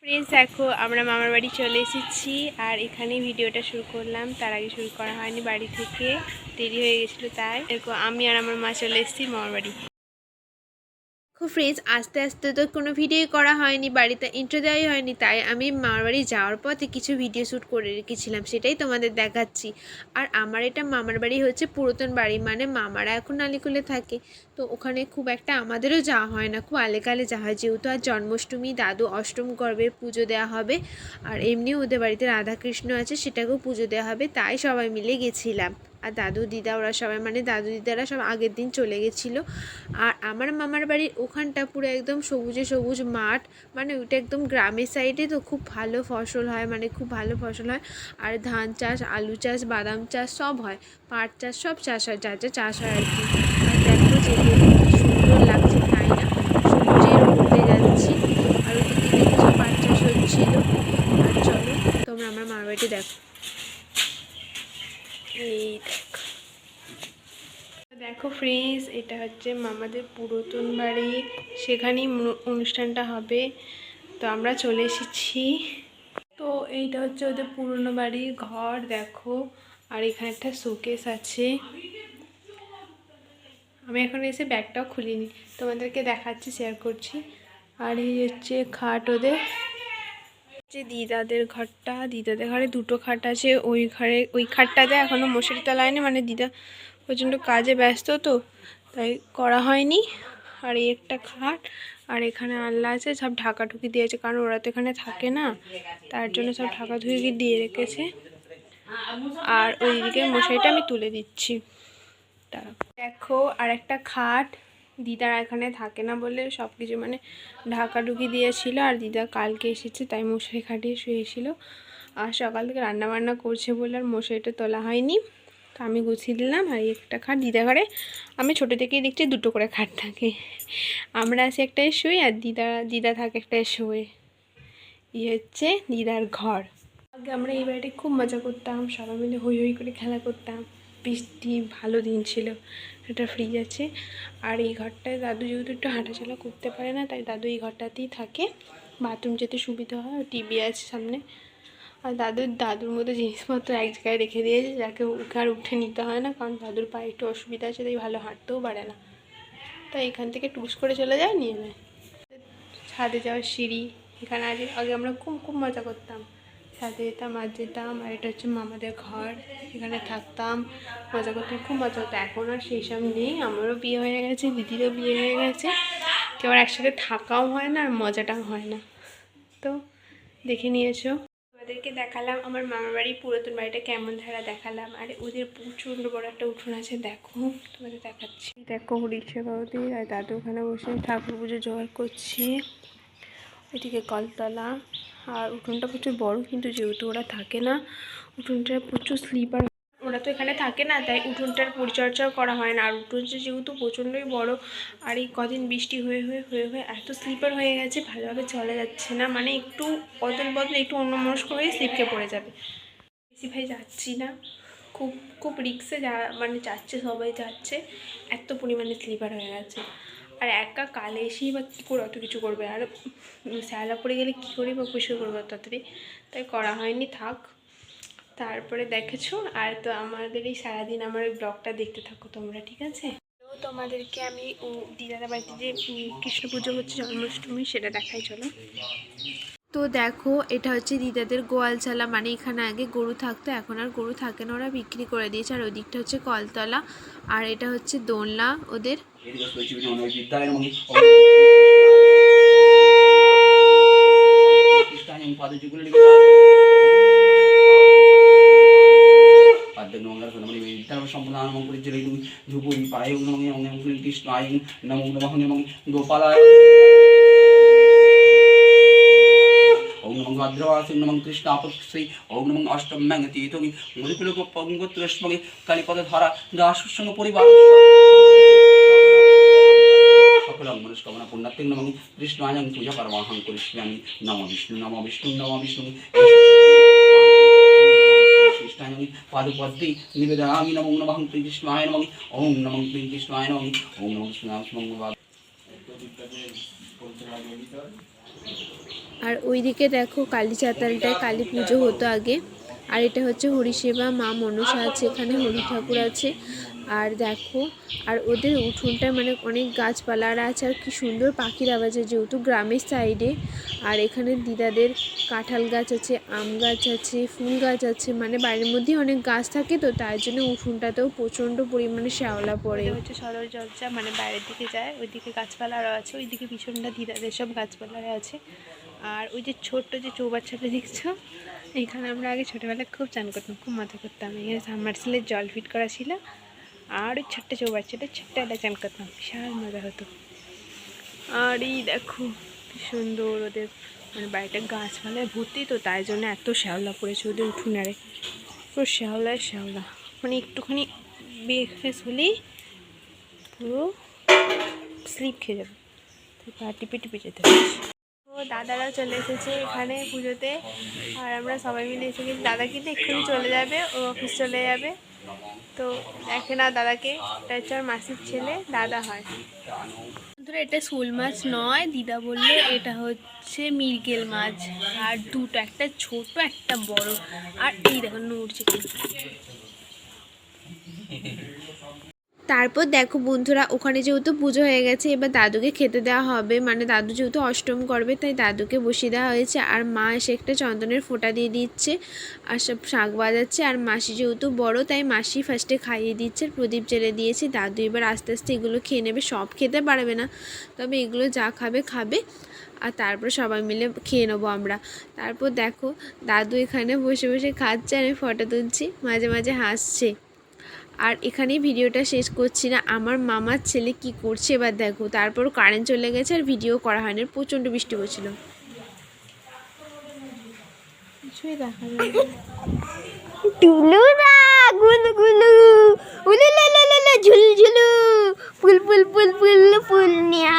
Please দেখো আমরা মামার বাড়ি চলে এসেছি আর এখানে ভিডিওটা শুরু করলাম। তার আগে শুরু করা হয়নি, বাড়ি থেকে দেরি হয়ে গেছিলো, তাই দেখো আমি আর আমার মা চলে এসেছি মামার বাড়ি। খুব ফ্রেন্ডস, আস্তে আস্তে তো কোনো ভিডিও করা হয়নি, বাড়িতে ইন্ট্রো দেওয়াই হয়নি, তাই আমি মামার বাড়ি যাওয়ার পথে কিছু ভিডিও শ্যুট করে রেখেছিলাম, সেটাই তোমাদের দেখাচ্ছি। আর আমার এটা মামার বাড়ি হচ্ছে পুরাতন বাড়ি, মানে মামারা এখন আলিকুলে থাকে, তো ওখানে খুব একটা আমাদেরও যাওয়া হয় না, খুব আলেকালে যাওয়া হয়, যেহেতু আর জন্মাষ্টমী দাদু অষ্টম গর্ভে পুজো দেওয়া হবে, আর এমনিও ওদের বাড়িতে রাধাকৃষ্ণ আছে, সেটাকেও পুজো দেওয়া হবে, তাই সবাই মিলে গেছিলাম। আর দাদু দিদা ওরা সবাই, মানে দাদু দিদারা সব আগের দিন চলে গেছিলো। আর আমার মামার বাড়ির ওখানটা পুরো একদম সবুজে সবুজ মাঠ, মানে ওইটা একদম গ্রামের সাইডে, তো খুব ভালো ফসল হয়, মানে খুব ভালো ফসল হয়। আর ধান চাষ, আলু চাষ, বাদাম চাষ সব হয়, পাট চাষ, সব চাষ হয়, যা যা চাষ হয় আর কি। আর দেখো যে সুন্দর লাগছে তাই না, সবুজের মধ্যে যাচ্ছি, আর ওদিকে দেখছো পাট চাষ হচ্ছিল। আর চলো তোমরা আমার মামার বাড়িতে দেখো। এই দেখো ফ্রেন্ডস, এটা হচ্ছে মামাদের পুরাতন বাড়ি, সেখানেই অনুষ্ঠানটা হবে, তো আমরা চলে এসেছি। তো এইটা হচ্ছে ওদের পুরনো বাড়ির ঘর, দেখো। আর এখানে একটা শোকেস আছে, আমি এখন এসে ব্যাগটাও খুলিনি, তোমাদেরকে দেখাচ্ছি, শেয়ার করছি। আর এই হচ্ছে খাট ওদের, যে দিদাদের ঘরটা, দিদাদের ঘরে দুটো খাট আছে, ওই ঘরে ওই খাটটাতে এখনও মশারি তোলায়নি, মানে দিদা প্রচণ্ড কাজে ব্যস্ত, তো তাই করা হয়নি। আর এই একটা খাট, আর এখানে আল্লা আছে, সব ঢাকাঢুকি দিয়েছে, কারণ ওরা তো এখানে থাকে না, তার জন্য সব ঢাকাঢুকি দিয়ে রেখেছে। আর ওইদিকে মশারিটা আমি তুলে দিচ্ছি, তারা দেখো। আর একটা খাট, দিদার এখানে থাকে না বলে সব কিছু মানে ঢাকাঢুকি দিয়েছিল, আর দিদা কালকে এসেছে তাই মশারি খাটিয়ে শুয়েছিল। আর সকাল থেকে রান্নাবান্না করছে বলে আর মশারিটা তোলা হয়নি, তো আমি গুছিয়ে দিলাম। আর একটা খাট দিদা ঘরে, আমি ছোটো থেকেই দেখছি দুটো করে খাট থাকে, আমরা আছি একটাই শুই, আর দিদা থাকে একটাই শুয়ে। হচ্ছে দিদার ঘর। আগে আমরা এই বাড়িতে খুব মজা করতাম, সবাই মিলে হই হই করে খেলা করতাম, বৃষ্টি ভালো দিন ছিল, একটা ফ্রিজ আছে। আর এই ঘরটায় দাদু যেহেতু একটু হাঁটাচলা করতে পারে না, তাই দাদু এই ঘরটাতেই থাকে, বাথরুম যেতে সুবিধা হয়, টিভি আছে সামনে। আর দাদুর মতো জিনিসপত্র এক জায়গায় রেখে দিয়েছে, যাকে ওকে আর উঠে নিতে হয় না, কারণ দাদুর পায়ে একটু অসুবিধা আছে, তাই ভালো হাঁটতেও পারে না, তাই এখান থেকে টুস করে চলে যায়, নিয়ে নেয়। ছাদে যাওয়ার সিঁড়ি এখানে আগে আমরা খুব খুব মজা করতাম, ছাদে যেতাম, মাছ যেতাম। আর এটা হচ্ছে মামাদের ঘর, এখানে থাকতাম, মজা করতাম, খুব মজা হতো। এখন আর সেই সব নেই, আমারও বিয়ে হয়ে গেছে, দিদিরও বিয়ে হয়ে গেছে, কেউ আর একসাথে থাকাও হয় না, আর মজাটাও হয় না। তো দেখে নিয়েছো, তোমাদেরকে দেখালাম আমার মামার বাড়ি পুরাতন বাড়িটা কেমন, ধারা দেখালাম। আর ওদের প্রচণ্ড বড় একটা উঠোন আছে, দেখো তোমাদের দেখাচ্ছি। দেখো রিক্সা বাবুদি আর দাদু ওখানে বসে ঠাকুর পুজো জোগাড় করছে, এদিকে কলতলা। আর উঠোনটা প্রচুর বড়, কিন্তু যেহেতু ওরা থাকে না, উঠোনটা প্রচুর স্লিপার, ওরা তো এখানে থাকে না, তাই উঠোনটার পরিচর্যাও করা হয় না। আর উঠোনটা যেহেতু প্রচণ্ডই বড়, আর এই কদিন বৃষ্টি হয়ে হয়ে হয়ে হয়ে এত স্লিপার হয়ে গেছে, ভালোভাবে চলা যাচ্ছে না, মানে একটু বদল একটু অন্যমনস্ক হয়ে স্লিপকে পড়ে যাবে। বেশি ভাই যাচ্ছি না, খুব খুব রিক্সে মানে যাচ্ছে, সবাই যাচ্ছে, এত পরিমাণে স্লিপার হয়ে গেছে। আর একা কালে এসেই বা কী করে অত কিছু করবে, আর শ্যাওলা পড়ে গেলে কী করি বা পরিষ্কার করবো তাড়াতাড়ি, তাই করা হয়নি, থাক। তারপরে দেখেছো, আর তো আমাদের এই সারাদিন আমার ওই ব্লগটা দেখতে থাকো তোমরা, ঠিক আছে? তো তোমাদেরকে আমি দিদাদের বাড়িতে যে কৃষ্ণ পুজো হচ্ছে, জন্মাষ্টমী, সেটা দেখাই, চলো। তো দেখো এটা হচ্ছে দিদাদের গোয়ালচালা, মানে এখানে আগে গরু থাকতো, এখন আর গরু থাকে না, ওরা বিক্রি করে দিয়েছে। আর ওদিকটা হচ্ছে কলতলা, আর এটা হচ্ছে দোলনা ওদের। নমঃ কৃষ্ণ আপশ্রী ওম নমঃ অষ্টম্যাঙ্গতীতমি মধুকুলপঙ্গোত্রস্মগে কালীপদ ধারা দাসসঙ্গ পরিবার সকল মনস্কামনা পুণ্যার্থে নমঃ কৃষ্ণায় পূজা করবাহং করিষ্যামি। নমঃ বিষ্ণু নমঃ বিষ্ণু নমঃ বিষ্ণু কৃষ্ণায় পাদপদ্মে নিবেদয়ামি। নমো নমঃ কৃষ্ণায় নমঃ ওম নমঃ কৃষ্ণায় নমঃ ওম নমঃ কৃষ্ণায় নমঃ। আর ওইদিকে দেখো কালী চাতালটায় কালী পুজো হতো আগে। আর এটা হচ্ছে হরিসেবা, মা মনসা আছে এখানে, হরি ঠাকুর আছে। আর দেখো আর ওদের উঠোনটায় মানে অনেক গাছপালারা আছে, আর কি সুন্দর পাখির আওয়াজ, যেহেতু গ্রামের সাইডে। আর এখানে দিদাদের কাঁঠাল গাছ আছে, আম গাছ আছে, ফুল গাছ আছে, মানে বাড়ির মধ্যেই অনেক গাছ থাকে, তো তার জন্য উঠোনটাতেও প্রচণ্ড পরিমাণে শ্যাওলা পড়ে। হচ্ছে সদর দরজা, মানে বাইরের দিকে যায়, ওইদিকে গাছপালারও আছে, ওইদিকে পিছনটা দিদাদের সব গাছপালারা আছে। আর ওই যে ছোট্ট যে চৌবাচ্চাটা দেখছো, এখানে আমরা আগে ছোটোবেলায় খুব চান করতাম, খুব মজা করতাম। এখানে সাবমার্সিবলের জল ফিট করা ছিল, আর ওই ছোট্ট চৌবাচ্চাটা ছোট্ট একটা চান করতাম, বিশাল মজা হতো। আর এই দেখো কি সুন্দর ওদের মানে বাড়িটা গাছপালায় ভর্তি, তো তাই জন্য এত শ্যাওলা পড়েছে ওদের উঠোনারে, পুরো শ্যাওলায় শ্যাওলা, মানে একটুখানি বেশ হলেই পুরো স্লিপ খেয়ে যাবে, তো পা টিপে টিপে যেতে হচ্ছে। তো দাদারাও চলে এসেছে এখানে পুজোতে, আর আমরা সবাই মিলে এসে গেছি। দাদা কিন্তু এক্ষুনি চলে যাবে, ও অফিস চলে যাবে, তো দেখে না দাদাকে, এটা হচ্ছে আর মাসির ছেলে, দাদা হয়। বন্ধুরা এটা শোল মাছ নয়, দিদা বললে এটা হচ্ছে মৃগেল মাছ, আর দুটো, একটা ছোট একটা বড়। আর এই দেখো নড়ছে। তারপর দেখো বন্ধুরা ওখানে যেহেতু পুজো হয়ে গেছে, এবার দাদুকে খেতে দেওয়া হবে, মানে দাদু যেহেতু অষ্টম করবে তাই দাদুকে বসিয়ে দেওয়া হয়েছে। আর মা এসে একটা চন্দনের ফোঁটা দিয়ে দিচ্ছে, আর সব শাঁখ বাজাচ্ছে। আর মাসি যেহেতু বড় তাই মাসি ফার্স্টে খাইয়ে দিচ্ছে, প্রদীপ জেলে দিয়েছে। দাদু এবার আস্তে আস্তে এগুলো খেয়ে নেবে, সব খেতে পারবে না, তবে এগুলো যা খাবে খাবে, আর তারপর সবাই মিলে খেয়ে নেবো আমরা। তারপর দেখো দাদু এখানে বসে বসে খাচ্ছে, আমি ফটো তুলছি, মাঝে মাঝে হাসছে। আর এখানেই ভিডিওটা শেষ করছি না, আমার মামার ছেলে কি করছে এবার দেখো। তারপর কারেন্ট চলে গেছে আর ভিডিও করা হয়নি, প্রচণ্ড বৃষ্টি হচ্ছিল, কিছুই দেখা যায় না। টুলুরা গুলু গুলু উলু ঝুলঝুলু ফুল ফুল ফুল ফুল ফুল নিয়া।